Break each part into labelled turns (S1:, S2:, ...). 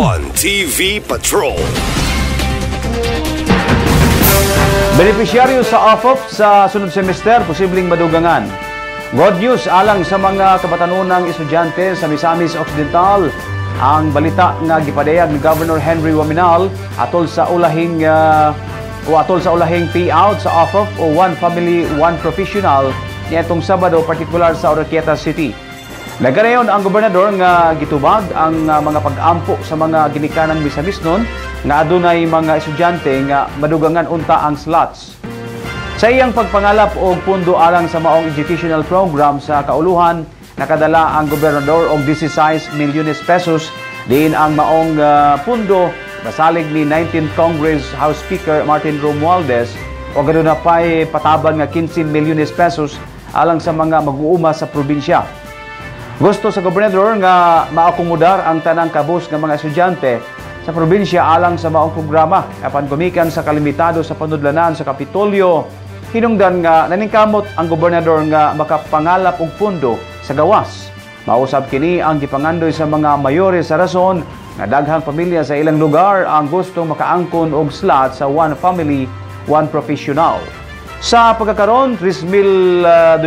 S1: One TV Patrol.
S2: Benepisyaryo sa OFOP sa sunod semester, posibleng madugangan. Good news alang sa mga kabatanunang estudyante sa Misamis Occidental. Ang balita nga gipadayag ni Governor Henry Waminal atol sa ulahing payout sa OFOP o One Family, One Professional niadtong Sabado, partikular sa Oroquieta City. Nagkanayon ang gobernador nga gitubag ang mga pag-ampo sa mga ginikanan Misamis nun nga adunay mga estudyante nga madugangan unta ang slots. Sa iyang pagpangalap og pundo alang sa maong educational program sa kauluhan, nakadala ang gobernador og 16 milyones pesos diin ang maong pundo basalig ni 19th Congress House Speaker Martin Romualdez o ganoon na pa'y patabang nga 15 milyones pesos alang sa mga mag-uuma sa probinsya. Gusto sa gobernador nga maakomodar ang tanang kabus ng mga estudyante sa probinsya alang sa maong programa apan gumikan sa kalimitado sa panudlanan sa Kapitolyo. Hinungdan nga naningkamot ang gobernador nga makapangalap og pundo sa gawas. Mausab kini ang gipangandoy sa mga mayores sa rason nga daghang pamilya sa ilang lugar ang gustong makaangkon og slot sa One Family, One Professional. Sa pagkakaroon, 3,200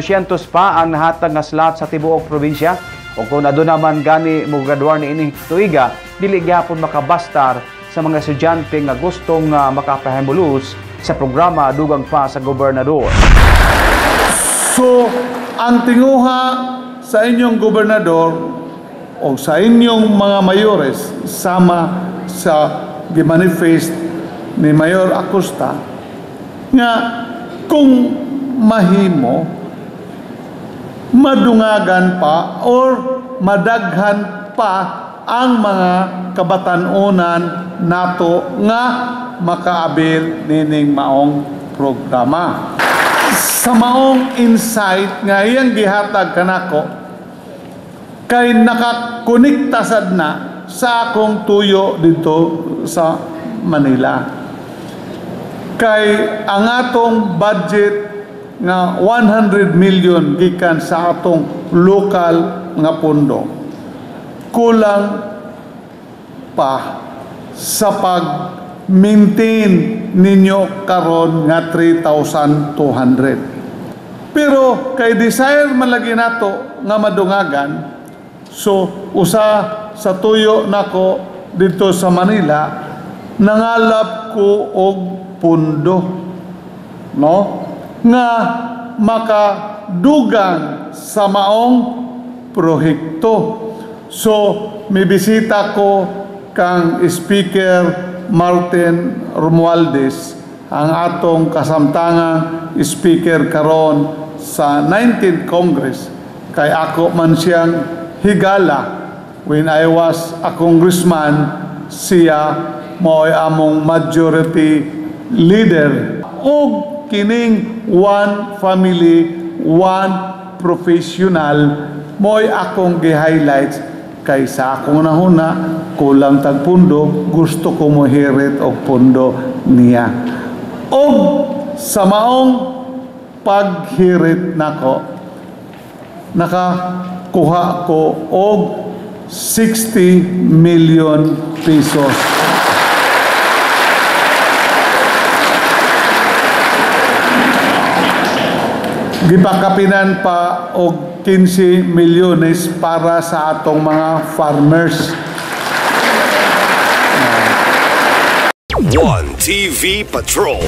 S2: pa ang nahatag nga slot sa tibuok probinsya. O kung aduna naman gani mo graduar ni ining tuiga, dili gyapon makabastar sa mga estudyante nga gustong makapahimulus sa programa dugang pa sa gobernador.
S3: So, ang tinguha sa inyong gobernador o sa inyong mga mayores sama sa gimanifest ni Mayor Acosta nga kung mahimo madungagan pa or madaghan pa ang mga kabatanunan nato nga makaabil nining maong programa. Sa maong insight nga iyang gihatag kanako kay nakakonekta sad na sa akong tuyo dito sa Manila. Kay ang atong budget nga 100 million gikan sa atong lokal nga pondo kulang pa sa pag-maintain ninyo karon nga 3,200. Pero kay desire man lagi nato nga madungagan, so usa sa tuyo nako dito sa Manila nangalap ko og pundo, no? Nga makadugang sa maong prohekto. So, may bisita ko kang Speaker Martin Romualdez, ang atong kasamtangang Speaker karon sa 19th Congress. Kay ako man siyang higala when I was a congressman, siya mo'y among majority leader. O kining One Family, One Professional mo'y akong gi-highlights kay sa akong nahuna kulang tag pundo, gusto ko mo hirit og pundo niya. O sa maong paghirit nako nakakuha ko og 60 million pesos. Gipakapinan pa og 15 milyones para sa atong mga farmers.
S1: One TV Patrol.